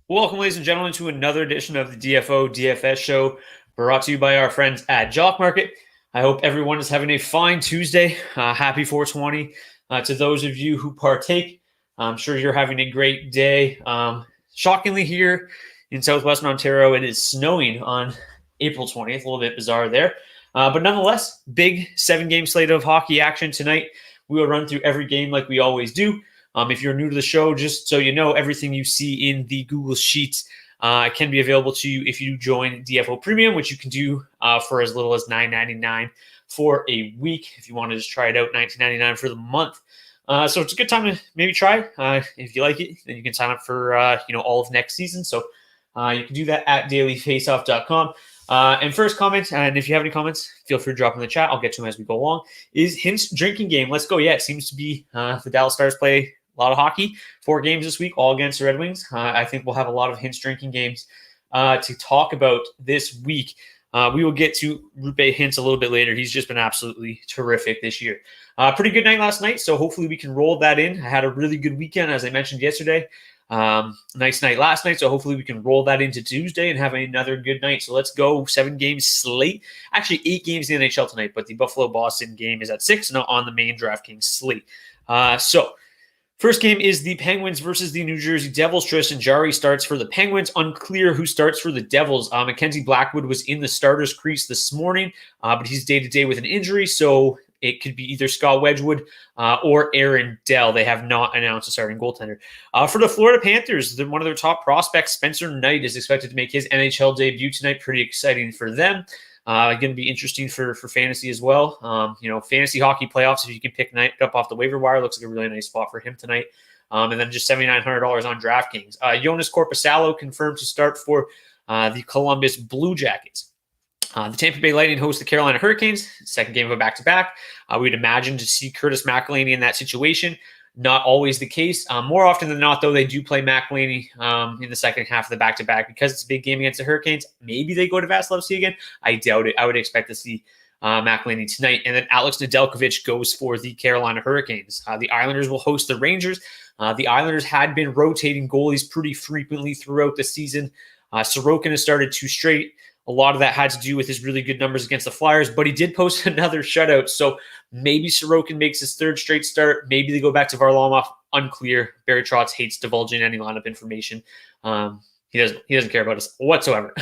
Welcome, ladies and gentlemen, to another edition of the DFO DFS show brought to you by our friends at Jock Market. I hope everyone is having a fine Tuesday. Happy 420 to those of you who partake. I'm sure you're having a great day. Shockingly, here in southwestern Ontario, it is snowing on April 20th. A little bit bizarre there. But nonetheless, big 7-game slate of hockey action tonight. We will run through every game like we always do. If you're new to the show, just so you know, everything you see in the Google Sheets can be available to you if you join DFO Premium, which you can do for as little as $9.99 for a week. If you want to just try it out, $19.99 for the month. So it's a good time to maybe try. If you like it, then you can sign up for all of next season. So you can do that at dailyfaceoff.com. And first comment, and if you have any comments, feel free to drop in the chat. I'll get to them as we go along. Is Hint's drinking game? Let's go. Yeah, it seems to be the Dallas Stars play a lot of hockey. 4 games this week, all against the Red Wings. I think we'll have a lot of Hint's drinking games to talk about this week. We will get to Rupe Hintz a little bit later. He's just been absolutely terrific this year. Pretty good night last night, so hopefully we can roll that in. I had a really good weekend, as I mentioned yesterday. Nice night last night, so hopefully we can roll that into Tuesday and have another good night. So let's go. 7-game slate. Actually, 8 games in the NHL tonight, but the Buffalo-Boston game is at 6, not on the main Draftkings slate. So first game is the Penguins versus the New Jersey Devils. Tristan Jarry starts for the Penguins. Unclear who starts for the Devils. Mackenzie Blackwood was in the starter's crease this morning, but he's day-to-day with an injury, so it could be either Scott Wedgwood or Aaron Dell. They have not announced a starting goaltender. For the Florida Panthers, one of their top prospects, Spencer Knight, is expected to make his NHL debut tonight. Pretty exciting for them. Going to be interesting for fantasy as well. Fantasy hockey playoffs, if you can pick Knight up off the waiver wire, looks like a really nice spot for him tonight. And then just $7,900 on DraftKings. Jonas Corposalo confirmed to start for the Columbus Blue Jackets. The Tampa Bay Lightning host the Carolina Hurricanes, second game of a back-to-back. We'd imagine to see Curtis McElhinney in that situation. Not always the case. More often than not, though, they do play McElhinney in the second half of the back-to-back because it's a big game against the Hurricanes. Maybe they go to Vasilevsky again. I doubt it. I would expect to see McElhinney tonight. And then Alex Nadelkov goes for the Carolina Hurricanes. The Islanders will host the Rangers. The Islanders had been rotating goalies pretty frequently throughout the season. Sorokin has started 2 straight. A lot of that had to do with his really good numbers against the Flyers, but he did post another shutout. So maybe Sorokin makes his 3rd straight start. Maybe they go back to Varlamov. Unclear. Barry Trotz hates divulging any lineup information. He doesn't care about us whatsoever.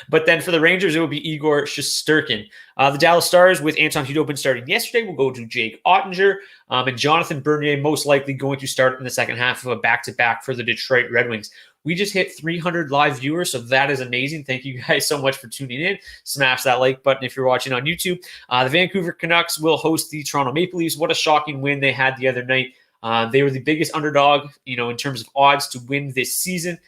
But then for the Rangers, it will be Igor Shesterkin. The Dallas Stars, with Anton Khudobin starting yesterday, will go to Jake Ottinger. And Jonathan Bernier most likely going to start in the second half of a back-to-back for the Detroit Red Wings. We just hit 300 live viewers, so that is amazing. Thank you guys so much for tuning in. Smash that like button if you're watching on YouTube. The Vancouver Canucks will host the Toronto Maple Leafs. What a shocking win they had the other night. They were the biggest underdog, in terms of odds to win this season.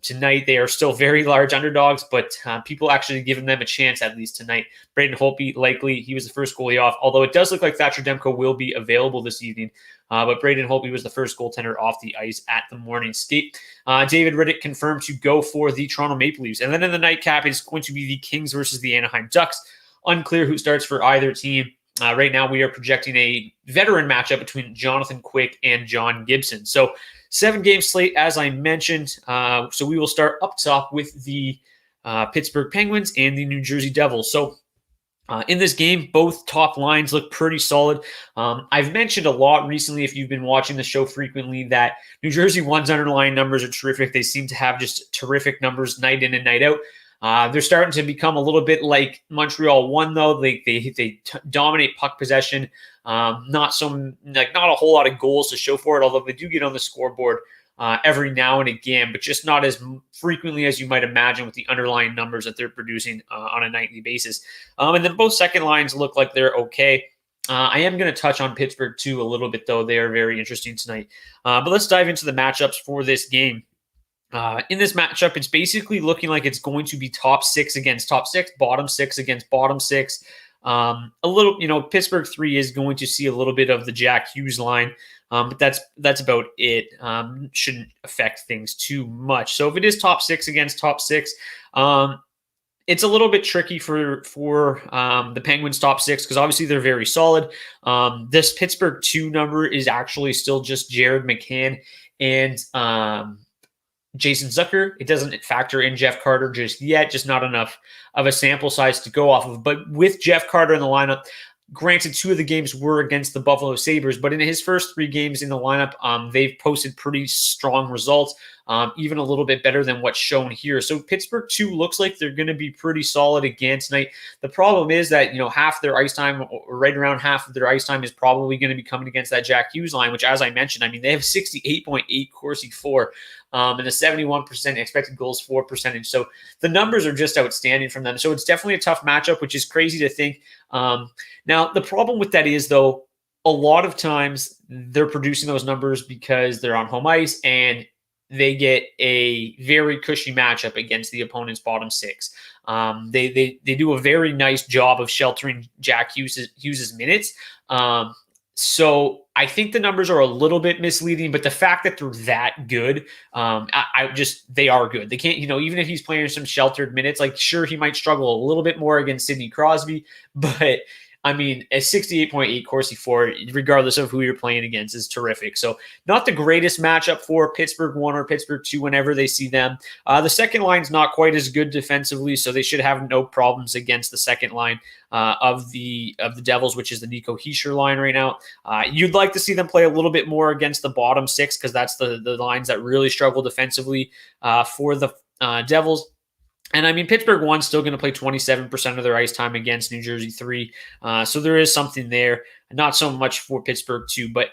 Tonight, they are still very large underdogs, but people actually giving them a chance at least tonight. Braden Holtby, likely, he was the first goalie off, although it does look like Thatcher Demko will be available this evening. But Braden Holtby was the first goaltender off the ice at the morning skate. David Riddick confirmed to go for the Toronto Maple Leafs. And then in the nightcap, it's going to be the Kings versus the Anaheim Ducks. Unclear who starts for either team. Right now, we are projecting a veteran matchup between Jonathan Quick and John Gibson. So 7-game slate, as I mentioned. So we will start up top with the Pittsburgh Penguins and the New Jersey Devils. So in this game, both top lines look pretty solid. I've mentioned a lot recently, if you've been watching the show frequently, that New Jersey 1's underlying numbers are terrific. They seem to have just terrific numbers night in and night out. They're starting to become a little bit like Montreal 1, though. They dominate puck possession. Not a whole lot of goals to show for it, although they do get on the scoreboard every now and again, but just not as frequently as you might imagine with the underlying numbers that they're producing on a nightly basis. And then both second lines look like they're okay. I am going to touch on Pittsburgh too a little bit, though. They are very interesting tonight. But let's dive into the matchups for this game. In this matchup, it's basically looking like it's going to be top 6 against top 6, bottom 6 against bottom 6. Pittsburgh 3 is going to see a little bit of the Jack Hughes line, but that's about it. Shouldn't affect things too much. So if it is top 6 against top 6, it's a little bit tricky for the Penguins top 6 because obviously they're very solid. This Pittsburgh 2 number is actually still just Jared McCann and Jason Zucker. It doesn't factor in Jeff Carter just yet, just not enough of a sample size to go off of. But with Jeff Carter in the lineup, granted, 2 of the games were against the Buffalo Sabres, but in his first 3 games in the lineup, they've posted pretty strong results, even a little bit better than what's shown here. So Pittsburgh, too, looks like they're going to be pretty solid again tonight. The problem is that, half their ice time, or right around half of their ice time, is probably going to be coming against that Jack Hughes line, which, as I mentioned, they have 68.8 Corsi for, and a 71% expected goals for percentage. So the numbers are just outstanding from them. So it's definitely a tough matchup, which is crazy to think. Now, the problem with that is, though, a lot of times they're producing those numbers because they're on home ice and they get a very cushy matchup against the opponent's bottom 6. They do a very nice job of sheltering Jack Hughes's minutes. So I think the numbers are a little bit misleading, but the fact that they're that good, they are good. They can't, even if he's playing some sheltered minutes, like, sure, he might struggle a little bit more against Sidney Crosby, but a 68.8 Corsi for, regardless of who you're playing against, is terrific. So not the greatest matchup for Pittsburgh 1 or Pittsburgh 2 whenever they see them. The second line's not quite as good defensively, so they should have no problems against the second line of the Devils, which is the Nico Hischier line right now. You'd like to see them play a little bit more against the bottom 6, because that's the lines that really struggle defensively for the Devils. And Pittsburgh 1's still going to play 27% of their ice time against New Jersey 3. So there is something there. Not so much for Pittsburgh 2. But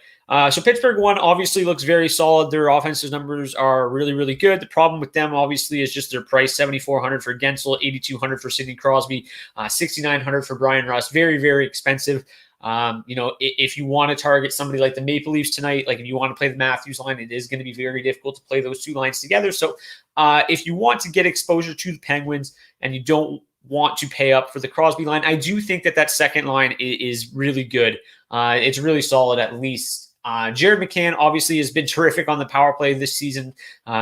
so Pittsburgh 1 obviously looks very solid. Their offensive numbers are really, really good. The problem with them, obviously, is just their price. $7,400 for Gensel, $8,200 for Sidney Crosby, $6,900 for Brian Rust. Very, very expensive. If you want to target somebody like the Maple Leafs tonight, like if you want to play the Matthews line, it is going to be very difficult to play those 2 lines together. So if you want to get exposure to the Penguins and you don't want to pay up for the Crosby line, I do think that second line is really good. It's really solid, at least. Jared McCann obviously has been terrific on the power play this season.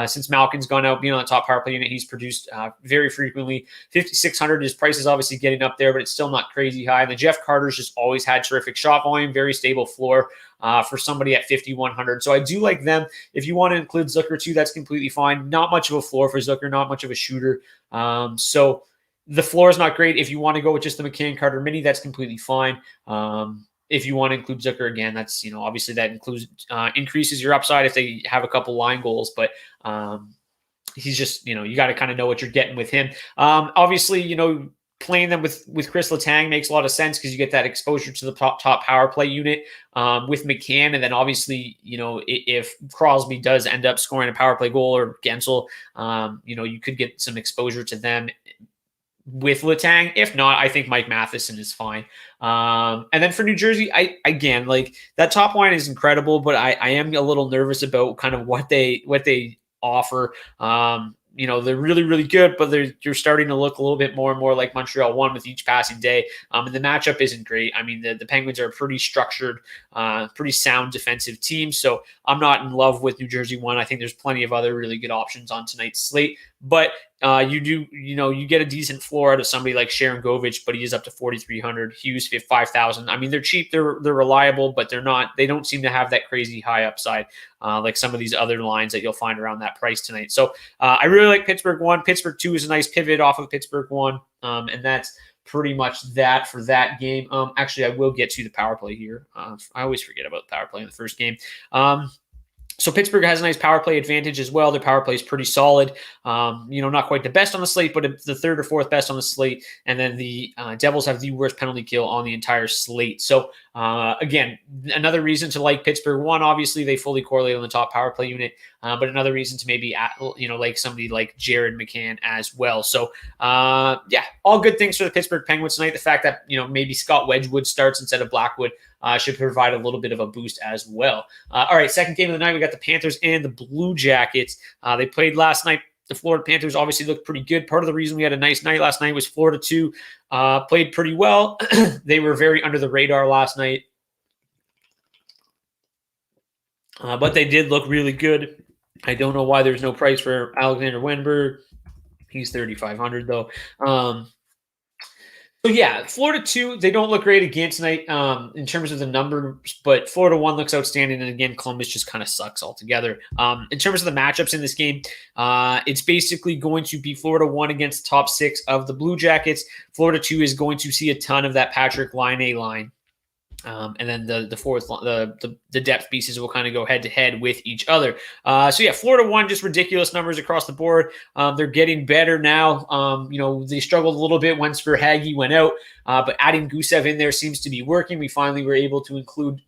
Since Malkin's gone out, being on the top power play unit, he's produced very frequently. 5,600, his price is obviously getting up there, but it's still not crazy high. And the Jeff Carter's just always had terrific shot volume, very stable floor for somebody at 5,100. So I do like them. If you want to include Zucker too, that's completely fine. Not much of a floor for Zucker, not much of a shooter. So the floor is not great. If you want to go with just the McCann Carter mini, that's completely fine. If you want to include Zucker again, that's, obviously that increases your upside if they have a couple line goals, but he's just, you got to kind of know what you're getting with him. Obviously, playing them with Chris Letang makes a lot of sense because you get that exposure to the top power play unit with McCann. And then obviously, if Crosby does end up scoring a power play goal, or Gensel, you could get some exposure to them with Letang. If not, I think Mike Matheson is fine. And then for New Jersey, that top line is incredible, but I am a little nervous about kind of what they offer. They're really, really good, but you're starting to look a little bit more and more like Montreal 1 with each passing day. And the matchup isn't great. The Penguins are a pretty structured, pretty sound defensive team. So I'm not in love with New Jersey 1. I think there's plenty of other really good options on tonight's slate. But you get a decent floor out of somebody like Sharon Govich, but he is up to 4,300. Hughes 5,000. They're cheap, they're reliable, but they don't seem to have that crazy high upside like some of these other lines that you'll find around that price tonight. So I really like Pittsburgh 1. Pittsburgh 2 is a nice pivot off of Pittsburgh 1, and that's pretty much that for that game. Actually, I will get to the power play here. I always forget about the power play in the first game. So Pittsburgh has a nice power play advantage as well. Their power play is pretty solid. Not quite the best on the slate, but the 3rd or 4th best on the slate. And then the Devils have the worst penalty kill on the entire slate. So again, another reason to like Pittsburgh 1. Obviously, they fully correlate on the top power play unit, but another reason to maybe like somebody like Jared McCann as well. So all good things for the Pittsburgh Penguins tonight. The fact that maybe Scott Wedgwood starts instead of Blackwood should provide a little bit of a boost as well. All right, second game of the night, we got the Panthers and the Blue Jackets. They played last night. The Florida Panthers obviously looked pretty good. Part of the reason we had a nice night last night was Florida 2 played pretty well. They were very under the radar last night, but they did look really good. I don't know why there's no price for Alexander Wenberg. He's 3,500 though. So yeah, Florida 2, they don't look great again tonight in terms of the numbers, but Florida 1 looks outstanding. And again, Columbus just kind of sucks altogether. In terms of the matchups in this game, it's basically going to be Florida 1 against the top 6 of the Blue Jackets. Florida 2 is going to see a ton of that Patrick Laine line. And then the fourth, the depth pieces will kind of go head to head with each other. So yeah, Florida 1, just ridiculous numbers across the board. They're getting better now. They struggled a little bit once Verhaeghe went out, but adding Gusev in there seems to be working. We finally were able to include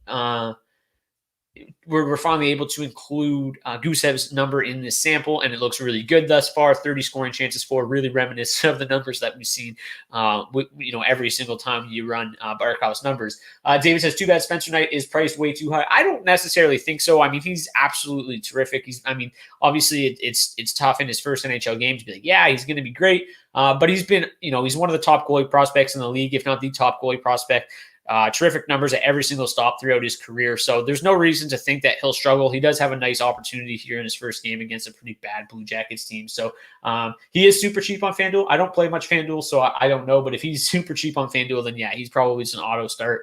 we're finally able to include Gusev's number in this sample, and it looks really good thus far. 30 scoring chances for, really reminiscent of the numbers that we've seen, every single time you run Barkov's numbers. David says, too bad Spencer Knight is priced way too high. I don't necessarily think so. I mean, he's absolutely terrific. Obviously it's tough in his first NHL game to be like, yeah, he's going to be great. But he's been, he's one of the top goalie prospects in the league, if not the top goalie prospect. Terrific numbers at every single stop throughout his career. So there's no reason to think that he'll struggle. He does have a nice opportunity here in his first game against a pretty bad Blue Jackets team. So he is super cheap on FanDuel. I don't play much FanDuel, so I don't know. But if he's super cheap on FanDuel, then yeah, he's probably just an auto start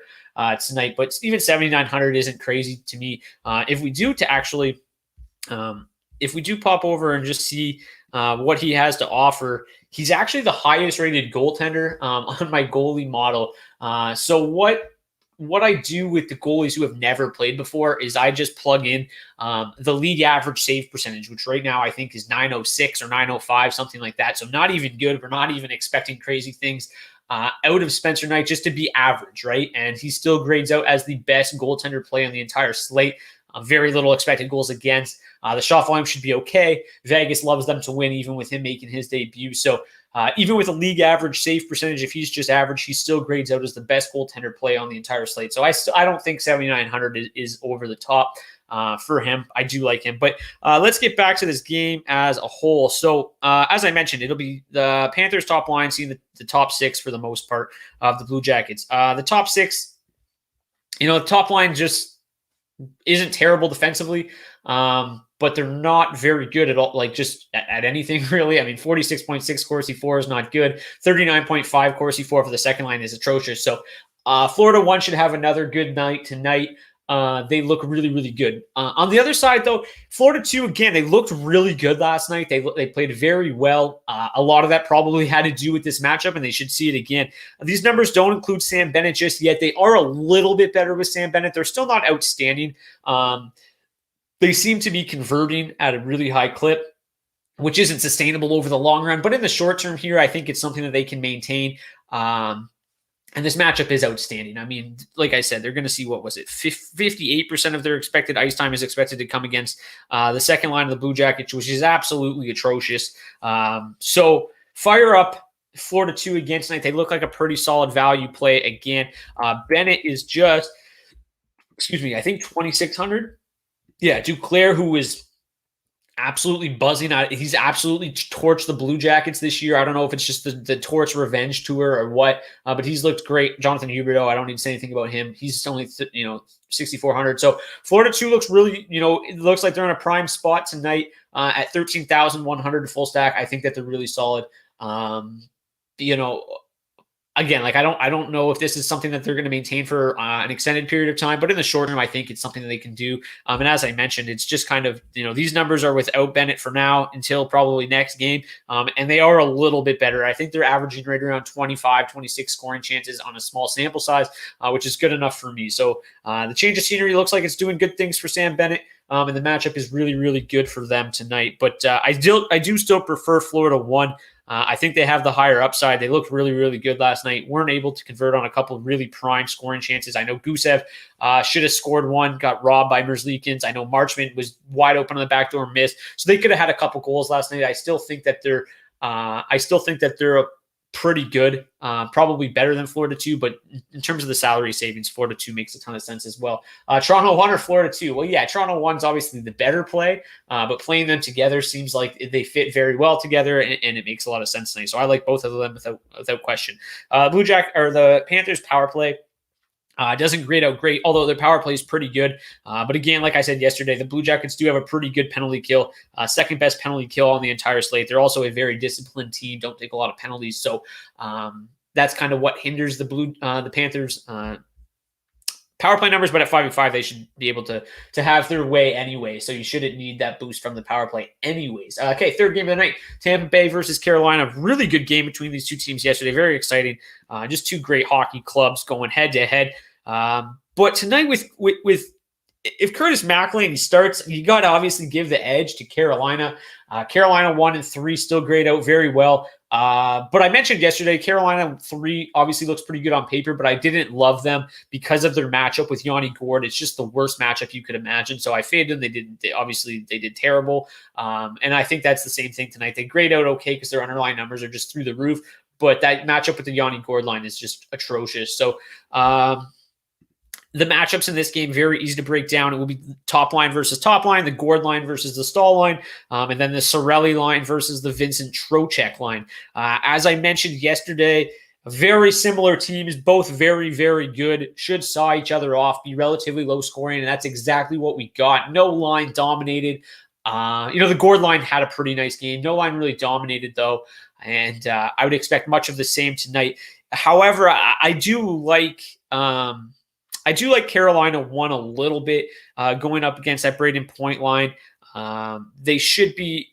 tonight. But even 7,900 isn't crazy to me. If we do pop over and just see what he has to offer, he's actually the highest rated goaltender on my goalie model. So what I do with the goalies who have never played before is I just plug in the league average save percentage, which right now I think is 906 or 905, something like that. So not even good. We're not even expecting crazy things out of Spencer Knight, just to be average, right? And he still grades out as the best goaltender play on the entire slate. Very little expected goals against. The shot volume should be okay. Vegas loves them to win, even with him making his debut. So even with a league average save percentage, if he's just average, he still grades out as the best goaltender play on the entire slate. So I don't think 7,900 is over the top for him. I do like him. But let's get back to this game as a whole. So as I mentioned, it'll be the Panthers top line seeing the top 6 for the most part of the Blue Jackets. The top 6, the top line just isn't terrible defensively, but they're not very good at all, like just at anything really. I mean, 46.6 Corsi 4 is not good. 39.5 Corsi 4 for the second line is atrocious. So Florida 1 should have another good night tonight. They look really, really good. On the other side, though, Florida 2, again, they looked really good last night. They played very well. A lot of that probably had to do with this matchup, and they should see it again. These numbers don't include Sam Bennett just yet. They are a little bit better with Sam Bennett. They're still not outstanding. They seem to be converting at a really high clip, which isn't sustainable over the long run. But in the short term here, I think it's something that they can maintain. And this matchup is outstanding. I mean, like I said, they're going to see, 58% of their expected ice time is expected to come against the second line of the Blue Jackets, which is absolutely atrocious. So fire up Florida 2 again tonight. They look like a pretty solid value play again. Bennett is just, I think 2,600. Yeah, Duclair, who is absolutely buzzing out. He's absolutely torched the Blue Jackets this year. I don't know if it's just the Torch Revenge Tour or what, but he's looked great. Jonathan Huberdeau, I don't need to say anything about him. He's only 6,400. So Florida 2 looks really, it looks like they're in a prime spot tonight at 13,100 full stack. I think that they're really solid. Again, like I don't know if this is something that they're going to maintain for an extended period of time, but in the short term, I think it's something that they can do. And as I mentioned, it's just kind of, these numbers are without Bennett for now until probably next game. And they are a little bit better. I think they're averaging right around 25, 26 scoring chances on a small sample size, which is good enough for me. So the change of scenery looks like it's doing good things for Sam Bennett. And the matchup is really, really good for them tonight. But I do still prefer Florida 1. I think they have the higher upside. They looked really, really good last night. Weren't able to convert on a couple of really prime scoring chances. I know Gusev should have scored one, got robbed by Merzlikins. I know Marchment was wide open on the backdoor, missed. So they could have had a couple goals last night. I still think that they're a pretty good, probably better than Florida 2, but in terms of the salary savings, Florida 2 makes a ton of sense as well. Toronto 1 or Florida 2? Well, yeah, Toronto 1's obviously the better play, but playing them together seems like they fit very well together, and it makes a lot of sense tonight. So I like both of them without question. The Panthers power play doesn't grade out great, although their power play is pretty good. But again, like I said yesterday, the Blue Jackets do have a pretty good penalty kill, second best penalty kill on the entire slate. They're also a very disciplined team, don't take a lot of penalties. So that's kind of what hinders the Panthers power play numbers, but at 5v5, they should be able to have their way anyway. So you shouldn't need that boost from the power play anyways. Okay, third game of the night, Tampa Bay versus Carolina. Really good game between these two teams yesterday. Very exciting. Just two great hockey clubs going head to head. But tonight with if Curtis McElhinney starts, you got to obviously give the edge to Carolina. Carolina 1-3, still grayed out very well. But I mentioned yesterday, Carolina 3 obviously looks pretty good on paper, but I didn't love them because of their matchup with Yanni Gourde. It's just the worst matchup you could imagine. So I faded them. They did terrible. And I think that's the same thing tonight. They grayed out okay because their underlying numbers are just through the roof. But that matchup with the Yanni Gourde line is just atrocious. So, the matchups in this game, very easy to break down. It will be top line versus top line, the Gourde line versus the Stahl line, and then the Cirelli line versus the Vincent Trocheck line. As I mentioned yesterday, very similar teams, both very, very good, should saw each other off, be relatively low scoring, and that's exactly what we got. No line dominated. The Gourde line had a pretty nice game. No line really dominated, though, and I would expect much of the same tonight. However, I do like Carolina 1 a little bit going up against that Braden Point line. They should be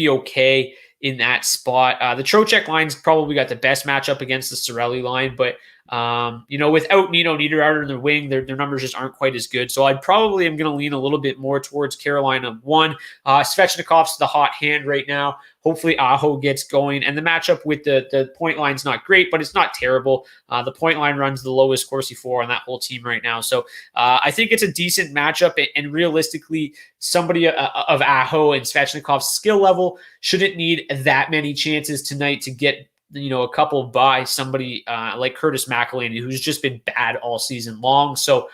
okay in that spot. The Trocheck line's probably got the best matchup against the Cirelli line, but without Nino Niederreiter in the wing, their numbers just aren't quite as good. So I probably am going to lean a little bit more towards Carolina 1. Svechnikov's the hot hand right now. Hopefully Aho gets going. And the matchup with the point line's not great, but it's not terrible. The point line runs the lowest Corsi 4 on that whole team right now. So I think it's a decent matchup. And realistically, somebody of Aho and Svechnikov's skill level shouldn't need that many chances tonight to get a couple by somebody like Curtis McElhinney, who's just been bad all season long. So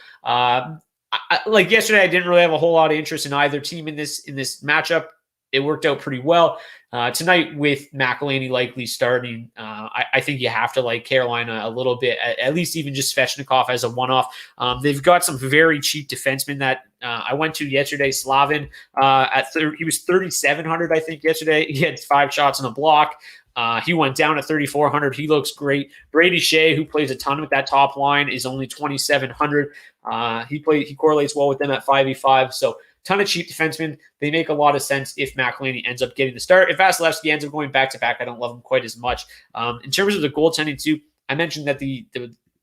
like yesterday, I didn't really have a whole lot of interest in either team in this matchup. It worked out pretty well. Tonight with McElhinney likely starting, I think you have to like Carolina a little bit, at least even just Svechnikov as a one-off. They've got some very cheap defensemen that I went to yesterday. Slavin, he was 3,700, I think, yesterday. He had 5 shots on a block. He went down at 3,400. He looks great. Brady Shea, who plays a ton with that top line, is only 2,700. He correlates well with them at 5v5. So ton of cheap defensemen. They make a lot of sense if McElhinney ends up getting the start. If Vasilevsky ends up going back-to-back, I don't love him quite as much. In terms of the goaltending, too, I mentioned that the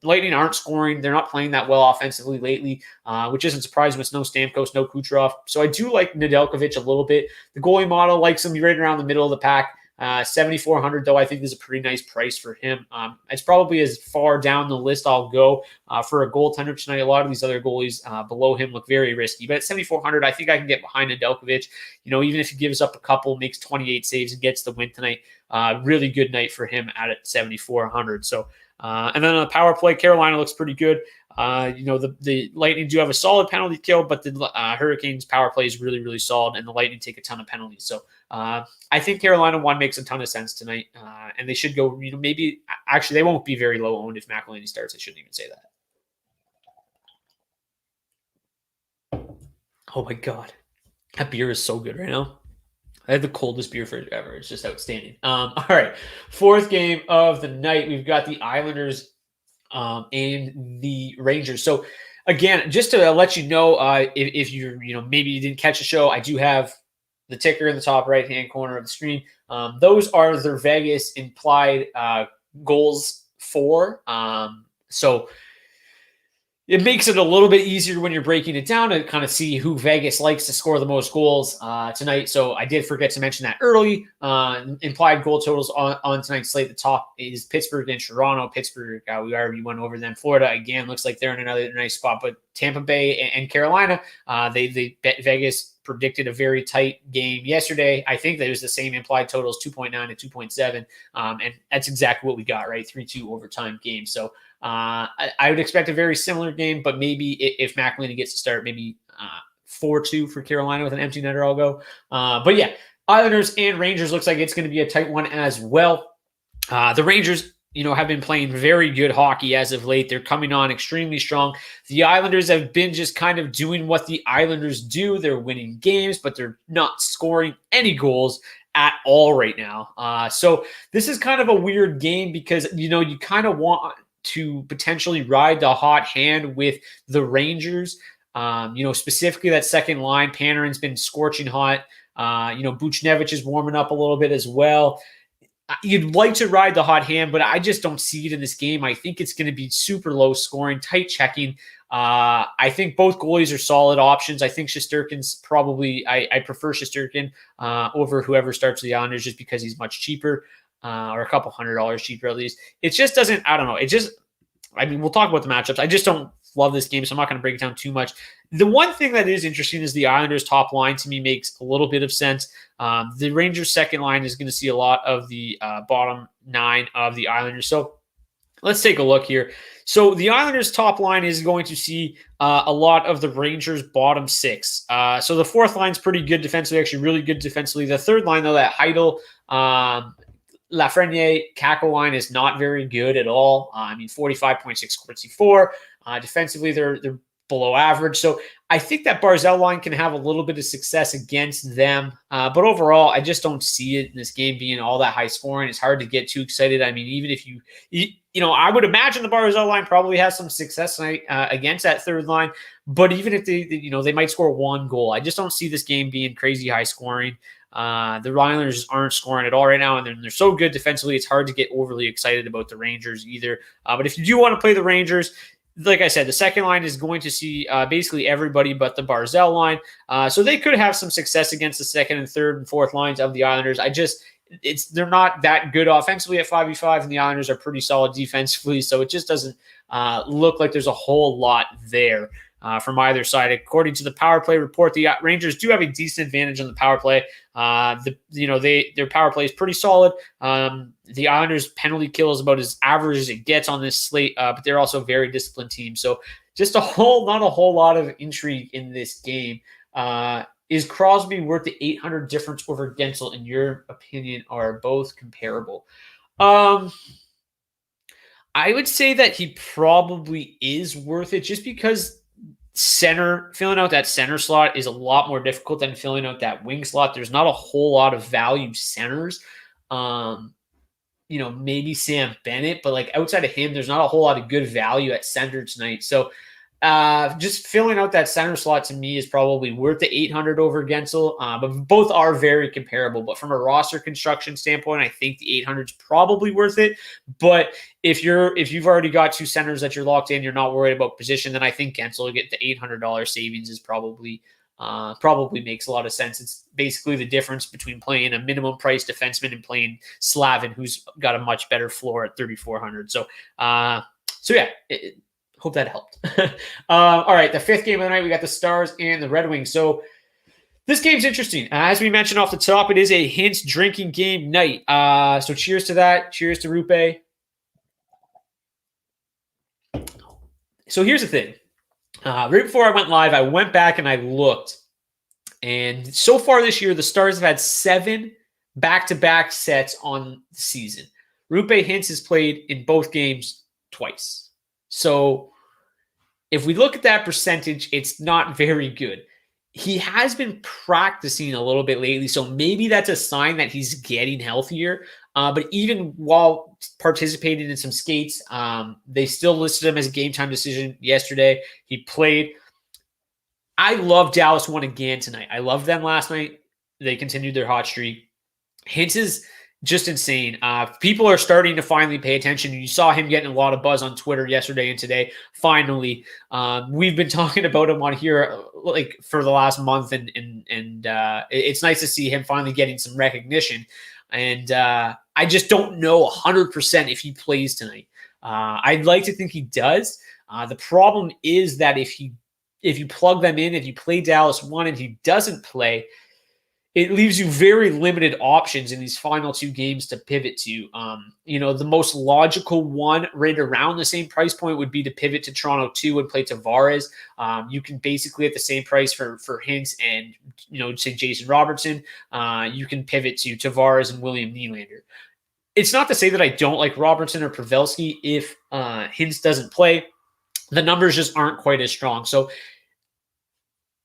Lightning aren't scoring. They're not playing that well offensively lately, which isn't surprising with no Stamkos, no Kucherov. So I do like Nadelkovic a little bit. The goalie model likes him right around the middle of the pack. 7,400 though, I think is a pretty nice price for him. It's probably as far down the list I'll go for a goaltender tonight. A lot of these other goalies below him look very risky, but at 7,400, I think I can get behind Nadelkovic. Even if he gives up a couple, makes 28 saves and gets the win tonight, really good night for him at 7,400. So, and then on the power play, Carolina looks pretty good. The Lightning do have a solid penalty kill, but the Hurricanes power play is really, really solid, and the Lightning take a ton of penalties. So I think Carolina 1 makes a ton of sense tonight, and they should go, maybe actually they won't be very low owned if McElhinney starts. I shouldn't even say that. Oh my God. That beer is so good right now. I had the coldest beer fridge ever. It's just outstanding. All right. Fourth game of the night. We've got the Islanders and the Rangers. So again, just to let you know, if you're, maybe you didn't catch the show, I do have the ticker in the top right-hand corner of the screen. Those are their Vegas implied goals for. So it makes it a little bit easier when you're breaking it down to kind of see who Vegas likes to score the most goals tonight. So I did forget to mention that early. Implied goal totals on tonight's slate. The top is Pittsburgh and Toronto. Pittsburgh, we already went over them. Florida, again, looks like they're in another nice spot. But Tampa Bay and Carolina, they bet Vegas predicted a very tight game yesterday. I think that it was the same implied totals, 2.9 and 2.7. And that's exactly what we got, right? 3-2 overtime game. So I would expect a very similar game, but maybe if McElhinney gets to start, maybe 4-2 for Carolina with an empty netter, I'll go. But yeah, Islanders and Rangers looks like it's going to be a tight one as well. The Rangers, have been playing very good hockey as of late. They're coming on extremely strong. The Islanders have been just kind of doing what the Islanders do. They're winning games, but they're not scoring any goals at all right now. So this is kind of a weird game because, you kind of want to potentially ride the hot hand with the Rangers. Specifically that second line. Panarin's been scorching hot. Buchnevich is warming up a little bit as well. You'd like to ride the hot hand, but I just don't see it in this game. I think it's going to be super low scoring, tight checking. I think both goalies are solid options. I think Shesterkin's probably, I prefer Shesterkin over whoever starts the Islanders just because he's much cheaper, or a couple $100 cheaper at least. It just doesn't, I don't know. We'll talk about the matchups. I just don't love this game, so I'm not going to break it down too much. The one thing that is interesting is the Islanders' top line to me makes a little bit of sense. The Rangers' second line is going to see a lot of the bottom 9 of the Islanders. So let's take a look here. So the Islanders' top line is going to see a lot of the Rangers' bottom 6. So the fourth line's pretty good defensively, actually really good defensively. The third line, though, that Heidel, Lafreniere, Kako line is not very good at all. 45.6 Corsi 4. Defensively, they're below average. So I think that Barzal line can have a little bit of success against them. But overall, I just don't see it in this game being all that high scoring. It's hard to get too excited. Even if I would imagine the Barzal line probably has some success tonight against that third line. But even if they might score one goal, I just don't see this game being crazy high scoring. The Islanders aren't scoring at all right now, and they're so good defensively, it's hard to get overly excited about the Rangers either. But if you do want to play the Rangers, like I said, the second line is going to see basically everybody but the Barzal line. So they could have some success against the second and third and fourth lines of the Islanders. They're not that good offensively at 5v5, and the Islanders are pretty solid defensively. So it just doesn't look like there's a whole lot there from either side. According to the power play report, the Rangers do have a decent advantage on the power play. Their power play is pretty solid. The Islanders' penalty kill is about as average as it gets on this slate, but they're also a very disciplined team. So just not a whole lot of intrigue in this game. Is Crosby worth the 800 difference over Gensel, in your opinion? Are both comparable? I would say that he probably is worth it just because filling out that center slot is a lot more difficult than filling out that wing slot. There's not a whole lot of value centers. Maybe Sam Bennett, but outside of him, there's not a whole lot of good value at center tonight. So just filling out that center slot to me is probably worth the 800 over Gensel. But both are very comparable. But from a roster construction standpoint, I think the 800 is probably worth it. But if you've already got two centers that you're locked in, you're not worried about position, then I think Gensel will get the $800 savings is probably makes a lot of sense. It's basically the difference between playing a minimum price defenseman and playing Slavin, who's got a much better floor at 3,400. So yeah. Hope that helped. All right, the fifth game of the night, we got the Stars and the Red Wings. So this game's interesting. As we mentioned off the top, it is a Hintz drinking game night. So cheers to that. Cheers to Rupe. So here's the thing. Right before I went live, I went back and I looked. And so far this year, the Stars have had 7 back-to-back sets on the season. Rupe Hintz has played in both games twice. So if we look at that percentage, it's not very good. He has been practicing a little bit lately, so maybe that's a sign that he's getting healthier. But even while participating in some skates, they still listed him as a game time decision yesterday. He played. I love Dallas won again tonight. I loved them last night. They continued their hot streak. Hintz is just insane. People are starting to finally pay attention. You saw him getting a lot of buzz on Twitter yesterday and today. Finally, we've been talking about him on here for the last month, and it's nice to see him finally getting some recognition. And I just don't know 100% if he plays tonight. I'd like to think he does. The problem is that if you plug them in, if you play Dallas 1 and he doesn't play, it leaves you very limited options in these final 2 games to pivot to. The most logical one right around the same price point would be to pivot to Toronto 2 and play Tavares. You can basically at the same price for Hintz and, say Jason Robertson, you can pivot to Tavares and William Nylander. It's not to say that I don't like Robertson or Pavelski if Hintz doesn't play. The numbers just aren't quite as strong. So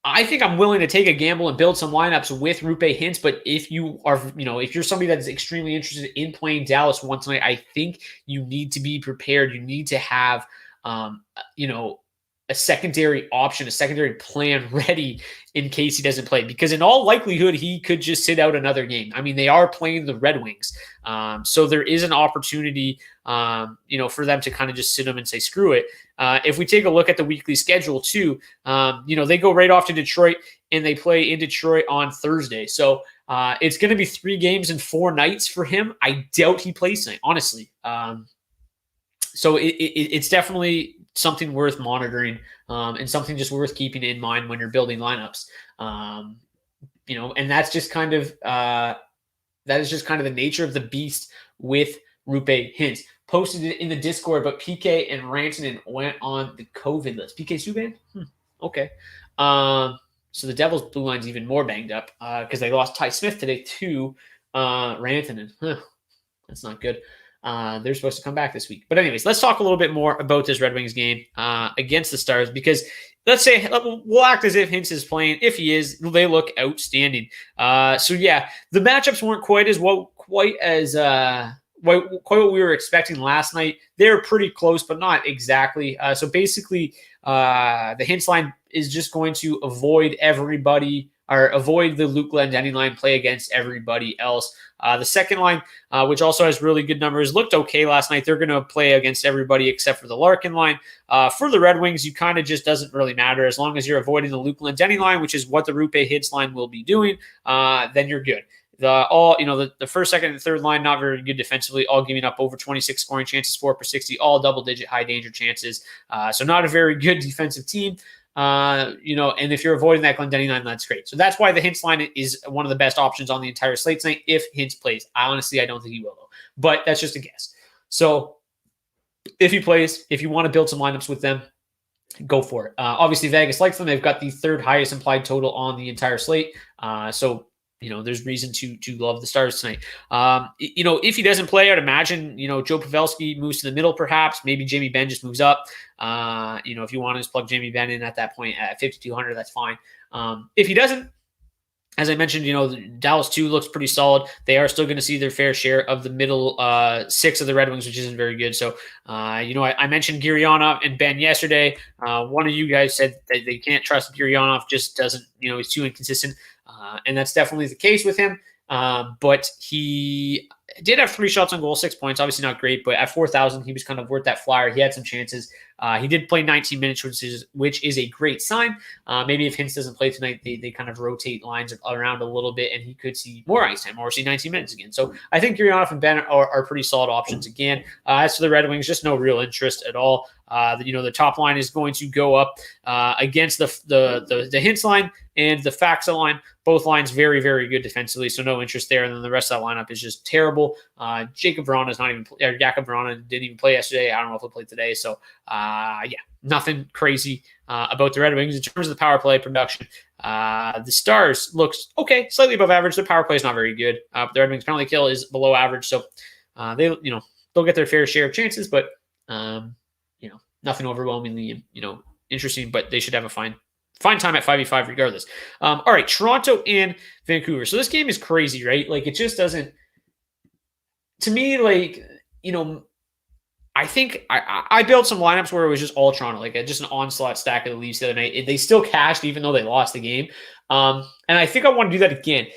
I think I'm willing to take a gamble and build some lineups with Rupe Hintz. But if you are, if you're somebody that is extremely interested in playing Dallas once tonight, I think you need to be prepared. You need to have, you know, a secondary option, a secondary plan ready in case he doesn't play. Because in all likelihood, he could just sit out another game. I mean, they are playing the Red Wings. So there is an opportunity, for them to kind of just sit him and say, screw it. If we take a look at the weekly schedule too, they go right off to Detroit and they play in Detroit on Thursday. So it's going to be 3 games and 4 nights for him. I doubt he plays tonight, honestly. So it's definitely something worth monitoring, and something just worth keeping in mind when you're building lineups. And that's just kind of the nature of the beast with Rupe Hintz. Posted it in the Discord, but PK and Rantanen went on the COVID list. PK Subban? Okay. So the Devils' blue line's even more banged up because they lost Ty Smith today to Rantanen. That's not good. They're supposed to come back this week. But anyways, let's talk a little bit more about this Red Wings game against the Stars, because let's say we'll act as if Hintz is playing. If he is, they look outstanding. The matchups weren't quite what we were expecting last night. They're pretty close, but not exactly. So basically, the Hintz line is just going to avoid everybody, or avoid the Luke Glendening line, play against everybody else. The second line, which also has really good numbers, looked okay last night. They're going to play against everybody except for the Larkin line. For the Red Wings, you kind of just doesn't really matter. As long as you're avoiding the Luke Glendening line, which is what the Rupe Hintz line will be doing, then you're good. The first, second, and third line, not very good defensively, all giving up over 26 scoring chances, 4/60, all double-digit high danger chances. So not a very good defensive team. And if you're avoiding that Glendening line, that's great. So that's why the Hintz line is one of the best options on the entire slate tonight if Hintz plays. I don't think he will, though. But that's just a guess. So if he plays, if you want to build some lineups with them, go for it. Obviously, Vegas likes them. They've got the 3rd highest implied total on the entire slate. There's reason to love the Stars tonight. If he doesn't play, I'd imagine, Joe Pavelski moves to the middle, perhaps. Maybe Jamie Benn just moves up. If you want to just plug Jamie Benn in at that point at 5,200, that's fine. If he doesn't, as I mentioned, Dallas 2 looks pretty solid. They are still going to see their fair share of the middle 6 of the Red Wings, which isn't very good. So, I mentioned Gurianov and Ben yesterday. One of you guys said that they can't trust Gurianov, just doesn't, he's too inconsistent. And that's definitely the case with him. But he did have 3 shots on goal, 6 points. Obviously not great, but at 4,000, he was kind of worth that flyer. He had some chances. He did play 19 minutes, which is a great sign. Maybe if Hintz doesn't play tonight, they kind of rotate lines around a little bit, and he could see more ice time or see 19 minutes again. So I think Gurianov and Ben are pretty solid options again. As for the Red Wings, just no real interest at all. The top line is going to go up against the Hintz line and the Faxa line. Both lines very, very good defensively, so no interest there. And then the rest of that lineup is just terrible. Jakub Vrana didn't even play yesterday. I don't know if he'll play today. So, nothing crazy about the Red Wings. In terms of the power play production, the Stars looks okay, slightly above average. Their power play is not very good. The Red Wings penalty kill is below average. So they'll get their fair share of chances, but nothing overwhelmingly interesting. But they should have a fine time at 5v5 regardless. All right, Toronto and Vancouver. So this game is crazy, right? Like, it just doesn't, to me, I think I built some lineups where it was just all Toronto, like just an onslaught stack of the Leafs the other night. They still cashed even though they lost the game. And I think I want to do that again.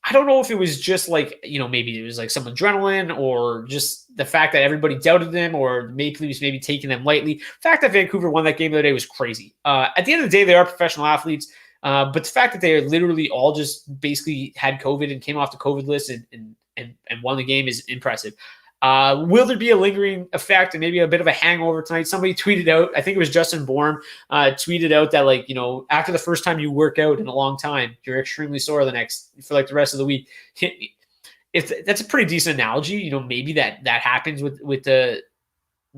I don't know if it was just maybe it was like some adrenaline or just the fact that everybody doubted them, or Maple Leafs maybe taking them lightly. The fact that Vancouver won that game the other day was crazy. At the end of the day, they are professional athletes, but the fact that they are literally all just basically had COVID and came off the COVID list and won the game is impressive. Will there be a lingering effect and maybe a bit of a hangover tonight? Somebody tweeted out, I think it was Justin Bourne, tweeted out that after the first time you work out in a long time, you're extremely sore for the rest of the week. If that's a pretty decent analogy, maybe that happens with the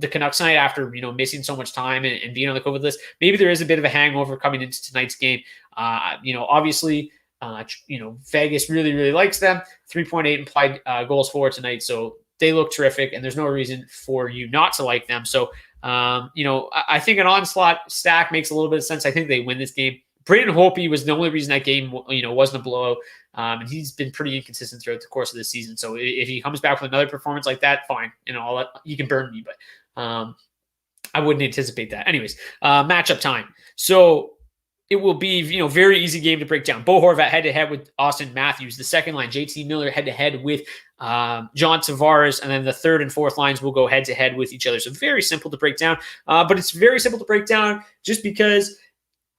Canucks tonight after missing so much time and being on the COVID list. Maybe there is a bit of a hangover coming into tonight's game. Obviously. Vegas really, really likes them. 3.8 implied goals for tonight. So they look terrific, and there's no reason for you not to like them. So, I think an onslaught stack makes a little bit of sense. I think they win this game, Braden Holtby was the only reason that game, wasn't a blowout. And he's been pretty inconsistent throughout the course of the season. So if he comes back with another performance like that, fine. You can burn me, but I wouldn't anticipate that. Anyways, matchup time. So it will be, very easy game to break down. Bo Horvat head-to-head with Austin Matthews. The second line, JT Miller head-to-head with John Tavares. And then the third and fourth lines will go head-to-head with each other. So very simple to break down. But it's very simple to break down just because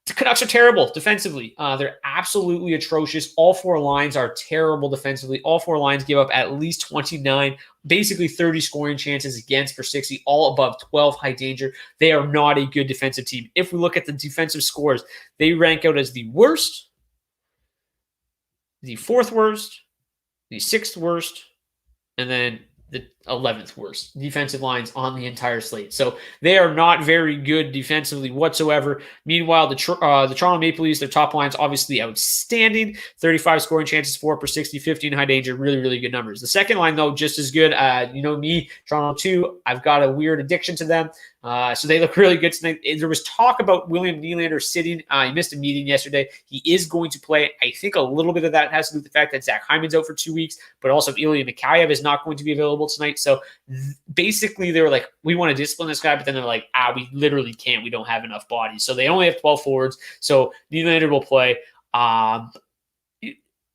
the Canucks are terrible defensively. They're absolutely atrocious. All four lines are terrible defensively. All four lines give up at least 29, basically 30 scoring chances against per 60, all above 12 high danger. They are not a good defensive team. If we look at the defensive scores, they rank out as the worst, the fourth worst, the sixth worst, and then the 11th worst defensive lines on the entire slate. So they are not very good defensively whatsoever. Meanwhile, the Toronto Maple Leafs, their top line is obviously outstanding. 35 scoring chances, 4 per 60, 15 high danger, really, really good numbers. The second line, though, just as good. Me, Toronto 2, I've got a weird addiction to them. So they look really good tonight. There was talk about William Nylander sitting. He missed a meeting yesterday. He is going to play. I think a little bit of that has to do with the fact that Zach Hyman's out for 2 weeks, but also Ilya Mikheyev is not going to be available tonight. So basically they were like, we want to discipline this guy, but then they're like, we literally can't. We don't have enough bodies. So they only have 12 forwards. So Nylander will play.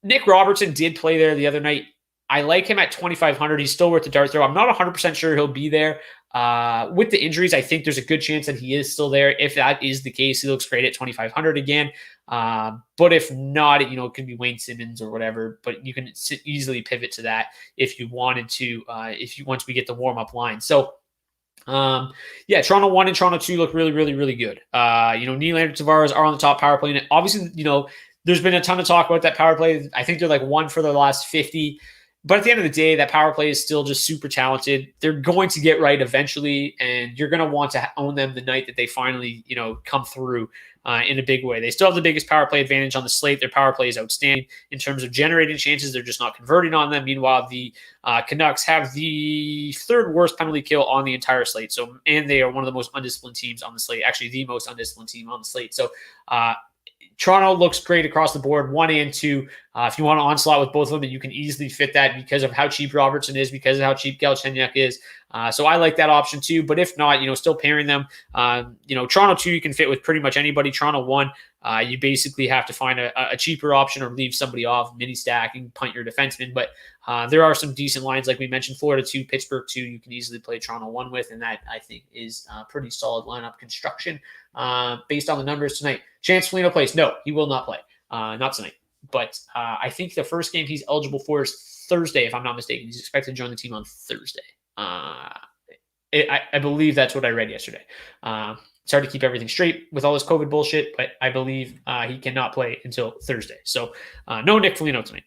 Nick Robertson did play there the other night. I like him at 2,500. He's still worth the dart throw. I'm not 100% sure he'll be there. With the injuries, I think there's a good chance that he is still there. If that is the case, he looks great at 2,500 again. But if not, it could be Wayne Simmons or whatever. But you can easily pivot to that if you wanted to, once we get the warm-up line. So, Toronto 1 and Toronto 2 look really, really, really good. Nylander, Tavares are on the top power play. And obviously, there's been a ton of talk about that power play. I think they're like 1 for their last 50. But at the end of the day, that power play is still just super talented. They're going to get right eventually, and you're going to want to own them the night that they finally, come through in a big way. They still have the biggest power play advantage on the slate. Their power play is outstanding in terms of generating chances. They're just not converting on them. Meanwhile, the Canucks have the third worst penalty kill on the entire slate. And they are one of the most undisciplined teams on the slate. Actually, the most undisciplined team on the slate. So, Toronto looks great across the board, 1 and 2. If you want to onslaught with both of them, you can easily fit that because of how cheap Robertson is, because of how cheap Galchenyuk is. So I like that option too. But if not, still pairing them. Toronto 2 you can fit with pretty much anybody. Toronto 1, you basically have to find a cheaper option or leave somebody off, mini stack and punt your defenseman. But there are some decent lines, like we mentioned, Florida 2, Pittsburgh 2, you can easily play Toronto 1 with, and that I think is pretty solid lineup construction based on the numbers tonight. Chance Foligno plays. No, he will not play. Not tonight. But I think the first game he's eligible for is Thursday, if I'm not mistaken. He's expected to join the team on Thursday. I believe that's what I read yesterday. It's hard to keep everything straight with all this COVID bullshit, but I believe he cannot play until Thursday. So no Nick Foligno tonight.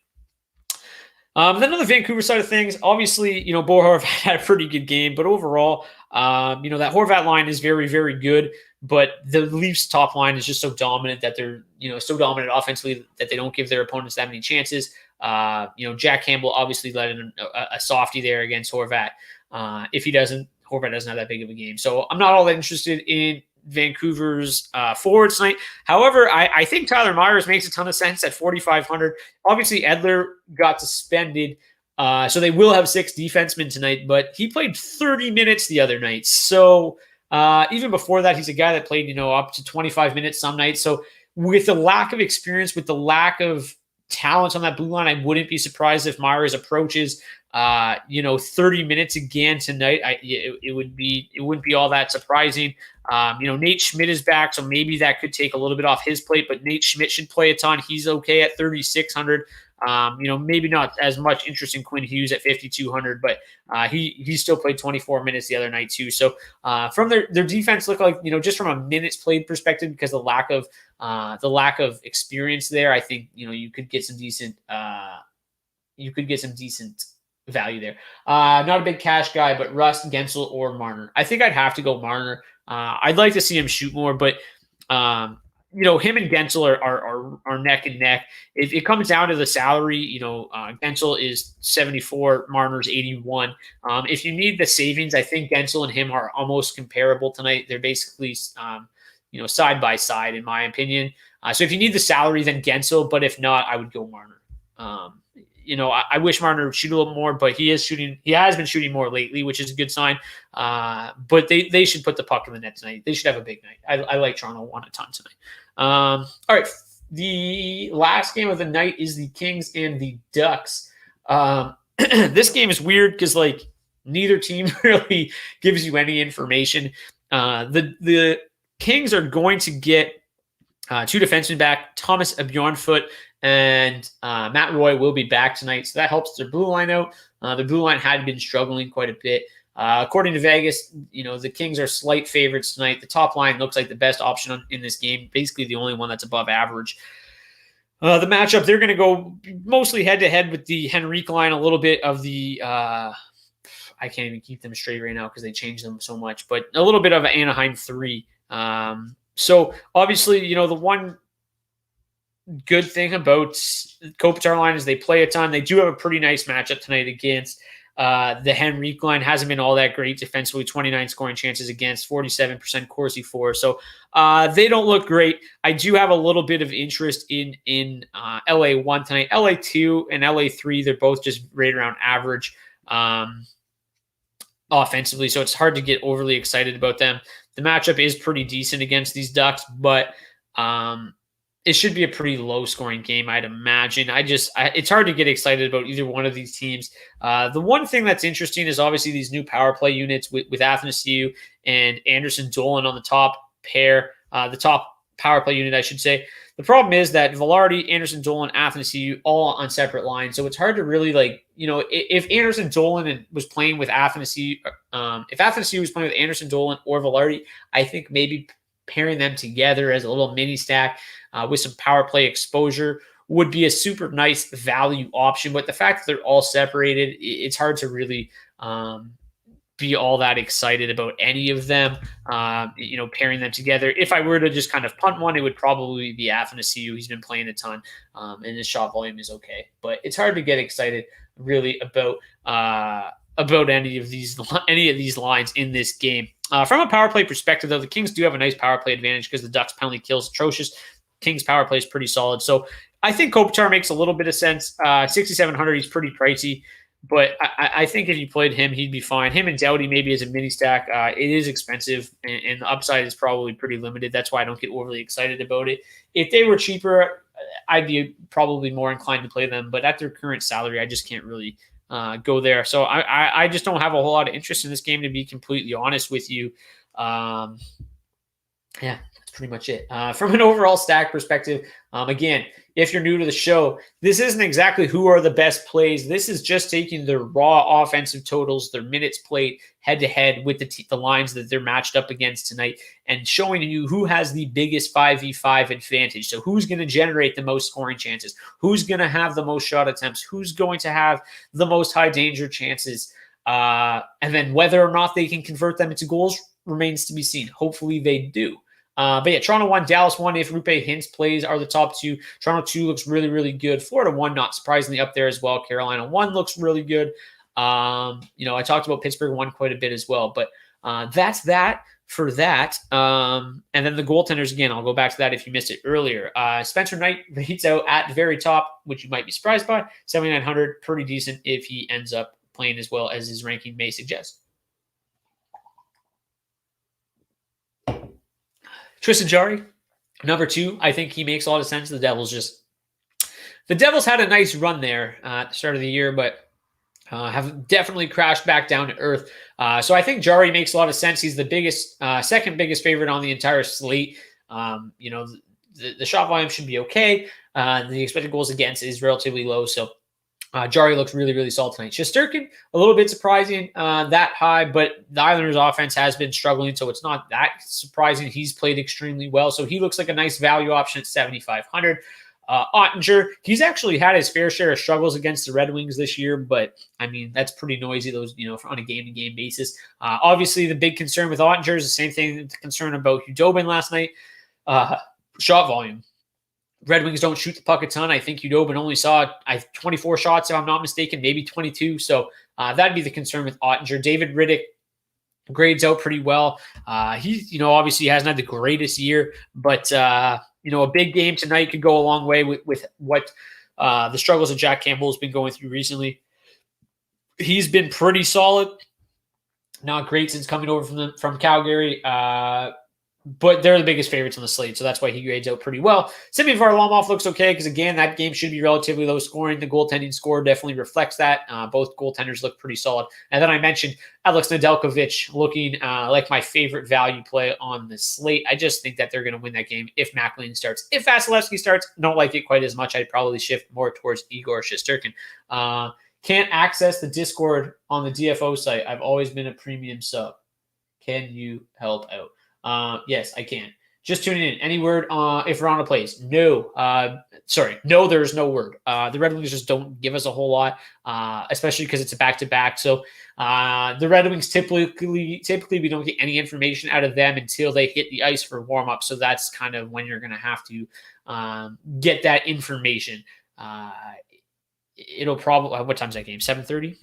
Then on the Vancouver side of things, obviously, Bo Horvat had a pretty good game, but overall, that Horvat line is very, very good, but the Leafs top line is just so dominant that they're, so dominant offensively that they don't give their opponents that many chances. Jack Campbell obviously let in a softie there against Horvat. If he doesn't, Horvat doesn't have that big of a game. So I'm not all that interested in Vancouver's forwards tonight. However, I think Tyler Myers makes a ton of sense at 4,500. Obviously, Edler got suspended, so they will have 6 defensemen tonight, but he played 30 minutes the other night. So even before that, he's a guy that played, up to 25 minutes some nights. So with the lack of experience, with the lack of talent on that blue line, I wouldn't be surprised if Myers approaches 30 minutes again tonight. It wouldn't be all that surprising. Nate Schmidt is back, so maybe that could take a little bit off his plate, but Nate Schmidt should play a ton. He's okay at 3,600. Maybe not as much interest in Quinn Hughes at 5,200, but he still played 24 minutes the other night too. So from their defense look like, just from a minutes played perspective, because the lack of experience there, I think, you could get some decent value there. Not a big cash guy, but Rust, Gensel, or Marner. I think I'd have to go Marner. I'd like to see him shoot more, but him and Gensel are neck and neck. If it comes down to the salary, Gensel is 74, Marner's 81. If you need the savings, I think Gensel and him are almost comparable tonight. They're basically, side by side, in my opinion. So if you need the salary, then Gensel. But if not, I would go Marner. I wish Marner would shoot a little more, but he is shooting. He has been shooting more lately, which is a good sign. But they should put the puck in the net tonight. They should have a big night. I like Toronto won a ton tonight. All right, the last game of the night is the Kings and the Ducks. This game is weird because neither team really gives you any information. The Kings are going to get two defensemen back, Thomas Bjornfoot and Matt Roy will be back tonight, so that helps their blue line out. The blue line had been struggling quite a bit. According to Vegas, the Kings are slight favorites tonight. The top line looks like the best option in this game, basically the only one that's above average. The matchup, they're going to go mostly head-to-head with the Henrique line, a little bit of the I can't even keep them straight right now because they changed them so much, but a little bit of an Anaheim 3. So obviously, the one good thing about Kopitar line is they play a ton. They do have a pretty nice matchup tonight against the Henrique line. Hasn't been all that great defensively, 29 scoring chances against, 47% Corsi for. So they don't look great. I do have a little bit of interest in LA 1 tonight. LA 2 and LA 3, they're both just right around average offensively, so it's hard to get overly excited about them. The matchup is pretty decent against these Ducks, but it should be a pretty low-scoring game, I'd imagine. It's hard to get excited about either one of these teams. The one thing that's interesting is obviously these new power play units with Athanasiou and Anderson Dolan on the top pair, the top power play unit, I should say. The problem is that Velarde, Anderson Dolan, Athanasiou all on separate lines, so it's hard to really if Anderson Dolan was playing with Athanasiou, if Athanasiou was playing with Anderson Dolan or Velarde, I think maybe pairing them together as a little mini stack with some power play exposure would be a super nice value option. But the fact that they're all separated, it's hard to really be all that excited about any of them, pairing them together. If I were to just kind of punt one, it would probably be Athanasiou. He's been playing a ton, and his shot volume is okay. But it's hard to get excited really about any of these lines in this game. From a power play perspective, though, the Kings do have a nice power play advantage because the Ducks penalty kill is atrocious. Kings power play is pretty solid. So I think Kopitar makes a little bit of sense. 6,700, he's pretty pricey. But I think if you played him, he'd be fine. Him and Doughty maybe as a mini stack. It is expensive, and the upside is probably pretty limited. That's why I don't get overly excited about it. If they were cheaper, I'd be probably more inclined to play them. But at their current salary, I just can't really go there. So I just don't have a whole lot of interest in this game, to be completely honest with you. Yeah, that's pretty much it. From an overall stack perspective, again, if you're new to the show, this isn't exactly who are the best plays. This is just taking their raw offensive totals, their minutes played head-to-head with the lines that they're matched up against tonight, and showing you who has the biggest 5v5 advantage. So who's going to generate the most scoring chances? Who's going to have the most shot attempts? Who's going to have the most high-danger chances? And then whether or not they can convert them into goals remains to be seen. Hopefully they do. But yeah, Toronto 1, Dallas 1. If Rupe Hintz plays, are the top two. Toronto 2 looks really, really good. Florida 1, not surprisingly, up there as well. Carolina 1 looks really good. I talked about Pittsburgh 1 quite a bit as well. But that's that for that. And then the goaltenders, again, I'll go back to that if you missed it earlier. Spencer Knight rates out at the very top, which you might be surprised by. 7,900, pretty decent if he ends up playing as well as his ranking may suggest. Tristan Jarry, number 2. I think he makes a lot of sense. The Devils had a nice run there at the start of the year, but have definitely crashed back down to earth. So I think Jarry makes a lot of sense. He's the second biggest favorite on the entire slate. The shot volume should be okay. The expected goals against is relatively low. So Jarry looks really, really solid tonight. Shesterkin, a little bit surprising that high, but the Islanders' offense has been struggling, so it's not that surprising. He's played extremely well, so he looks like a nice value option at 7,500. Ottinger, he's actually had his fair share of struggles against the Red Wings this year, but I mean, that's pretty noisy, those, on a game-to-game basis. Obviously, the big concern with Ottinger is the same thing, the concern about Hudobin last night, shot volume. Red Wings don't shoot the puck a ton. I think Hudobin only saw 24 shots, if I'm not mistaken, maybe 22. So that'd be the concern with Ottinger. David Riddick grades out pretty well. He, obviously hasn't had the greatest year, but a big game tonight could go a long way with what the struggles that Jack Campbell has been going through recently. He's been pretty solid. Not great since coming over from Calgary, but they're the biggest favorites on the slate, so that's why he grades out pretty well. Semyon Varlamov looks okay because, again, that game should be relatively low scoring. The goaltending score definitely reflects that. Both goaltenders look pretty solid. And then I mentioned Alex Nadelkov looking like my favorite value play on the slate. I just think that they're going to win that game if McLean starts. If Vasilevsky starts, don't like it quite as much. I'd probably shift more towards Igor Shesterkin. Can't access the Discord on the DFO site. I've always been a premium sub. Can you help out? Yes, I can. Just tuning in. Any word if Verona plays? No. No, there's no word. The Red Wings just don't give us a whole lot, especially because it's a back-to-back. So the Red Wings typically we don't get any information out of them until they hit the ice for warm-up. So that's kind of when you're going to have to get that information. It'll probably, what time's that game? 7:30?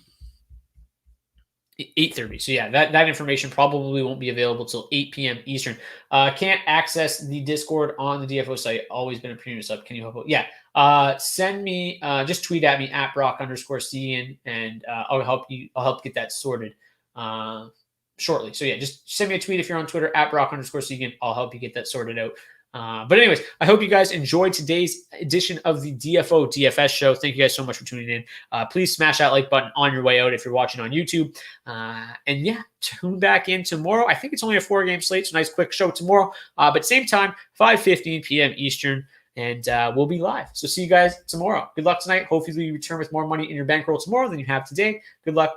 8:30. So yeah, that information probably won't be available till 8 p.m. Eastern. Can't access the Discord on the DFO site. Always been a premium sub. Can you help out? Yeah. Send me, just tweet at me at Brock_Seguin, and I'll help get that sorted shortly. So yeah, just send me a tweet if you're on Twitter at Brock_Seguin. I'll help you get that sorted out. But anyways, I hope you guys enjoyed today's edition of the DFO DFS show. Thank you guys so much for tuning in. Please smash that like button on your way out if you're watching on YouTube. And yeah, tune back in tomorrow. I think it's only a 4-game slate, so nice quick show tomorrow. But same time, 5:15 p.m. Eastern, and we'll be live. So see you guys tomorrow. Good luck tonight. Hopefully you return with more money in your bankroll tomorrow than you have today. Good luck.